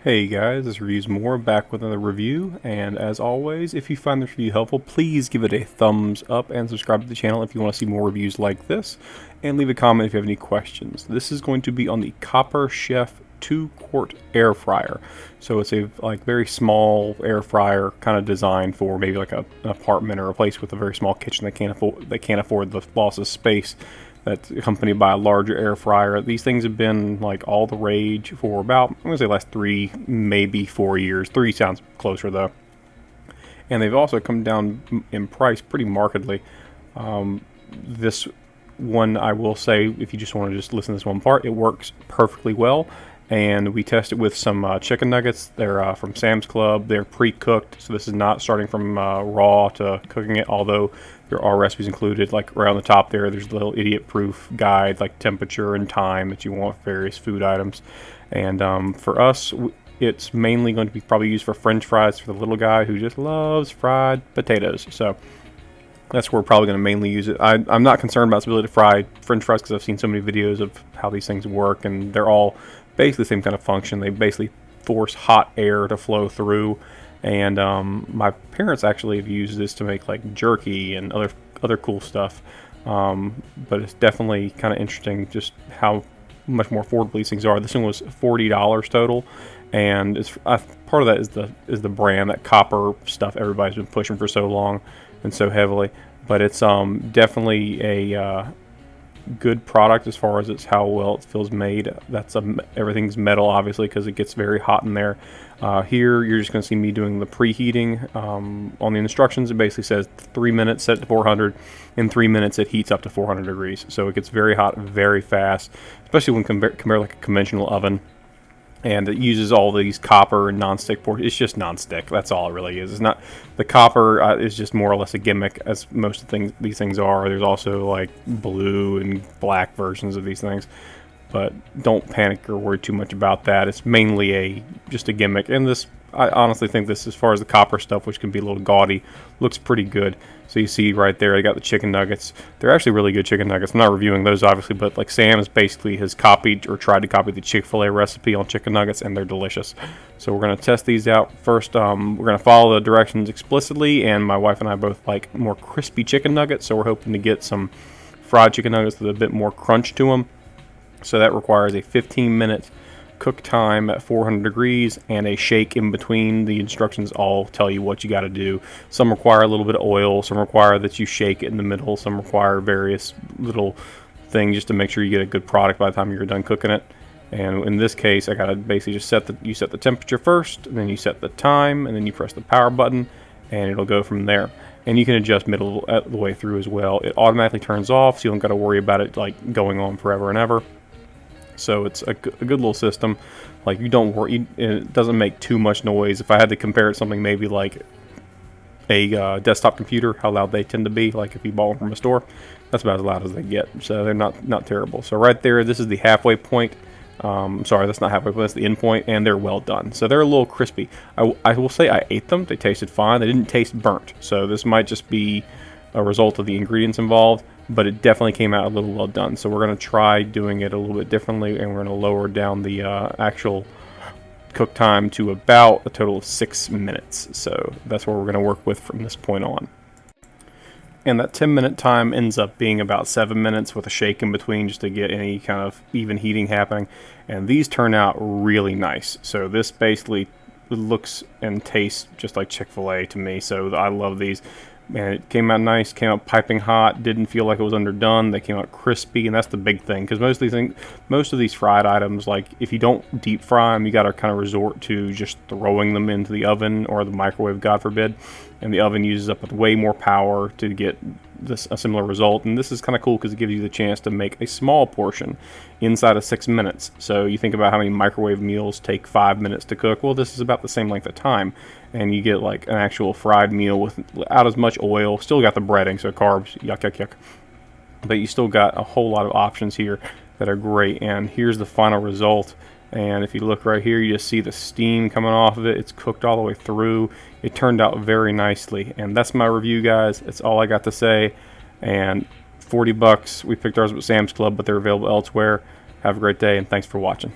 Hey guys, this Reeves Moore back with another review, and as always, if you find this review helpful, please give it a thumbs up and subscribe to the channel if you want to see more reviews like this, and leave a comment if you have any questions. This is going to be on the Copper Chef 2-quart air fryer. So it's a very small air fryer, kind of designed for maybe like an apartment or a place with a very small kitchen that can't afford the loss of space. That's accompanied by a larger air fryer. These things have been like all the rage for about, I'm going to say last 3, maybe 4 years. 3 sounds closer though. And they've also come down in price pretty markedly. This one, I will say, if you just want to just listen to this one part, it works perfectly well. And we tested with some chicken nuggets. They're from Sam's Club. They're pre-cooked, so this is not starting from raw to cooking it, although there are recipes included. Like right on the top there's a little idiot-proof guide, like temperature and time that you want for various food items. And for us, it's mainly going to be probably used for French fries for the little guy who just loves fried potatoes. So that's where we're probably going to mainly use it. I'm not concerned about its ability to fry French fries because I've seen so many videos of how these things work, and they're all basically the same kind of function. They basically force hot air to flow through, and my parents actually have used this to make like jerky and other cool stuff. But it's definitely kind of interesting just how much more affordable these things are. This one was $40 total, and it's part of that is the brand, that copper stuff everybody's been pushing for so long and so heavily. But it's definitely a good product as far as how well it feels made. Everything's metal, obviously, because it gets very hot in there. Here you're just going to see me doing the preheating. On the instructions, it basically says 3 minutes set to 400. In 3 minutes it heats up to 400 degrees, so it gets very hot very fast, especially when compare like a conventional oven. And it uses all these copper and non-stick portions. It's just non-stick. That's all it really is. It's not, the copper is just more or less a gimmick, as most of these things are. There's also like blue and black versions of these things, but don't panic or worry too much about that. It's mainly just a gimmick. And this, I honestly think this, as far as the copper stuff, which can be a little gaudy, looks pretty good. So you see right there, I got the chicken nuggets. They're actually really good chicken nuggets. I'm not reviewing those, obviously, but like Sam's basically has copied or tried to copy the Chick-fil-A recipe on chicken nuggets, and they're delicious. So we're going to test these out. First, we're going to follow the directions explicitly, and my wife and I both like more crispy chicken nuggets, so we're hoping to get some fried chicken nuggets with a bit more crunch to them. So that requires a 15-minute cook time at 400 degrees and a shake in between. The instructions all tell you what you got to do. Some require a little bit of oil, some require that you shake it in the middle, some require various little things just to make sure you get a good product by the time you're done cooking it. And in this case, I got to basically just set the temperature first, and then you set the time, and then you press the power button, and it'll go from there. And you can adjust middle the way through as well. It automatically turns off, so you don't got to worry about it like going on forever and ever. So it's a good little system. Like, you don't worry, it doesn't make too much noise. If I had to compare it to something maybe like a desktop computer, how loud they tend to be, like if you bought one from a store, that's about as loud as they get. So they're not terrible. So right there, this is the halfway point. Sorry, that's not halfway point, that's the end point, and they're well done. So they're a little crispy. I will say I ate them. They tasted fine. They didn't taste burnt. So this might just be a result of the ingredients involved, but it definitely came out a little well done. So we're going to try doing it a little bit differently, and we're going to lower down the actual cook time to about a total of 6 minutes. So that's what we're going to work with from this point on. And that 10-minute time ends up being about 7 minutes with a shake in between just to get any kind of even heating happening. And these turn out really nice. So this basically looks and tastes just like Chick-fil-A to me. So I love these. And it came out nice, came out piping hot, didn't feel like it was underdone. They came out crispy, and that's the big thing, because most of these fried items, like if you don't deep fry them, you got to kind of resort to just throwing them into the oven or the microwave, God forbid, and the oven uses up way more power to get a similar result. And this is kind of cool because it gives you the chance to make a small portion inside of 6 minutes. So you think about how many microwave meals take 5 minutes to cook. Well, this is about the same length of time, and you get like an actual fried meal without as much oil. Still got the breading, so carbs, yuck, yuck, yuck. But you still got a whole lot of options here that are great. And here's the final result. And if you look right here, you just see the steam coming off of it. It's cooked all the way through. It turned out very nicely. And that's my review, guys. That's all I got to say. And $40. We picked ours at Sam's Club, but they're available elsewhere. Have a great day, and thanks for watching.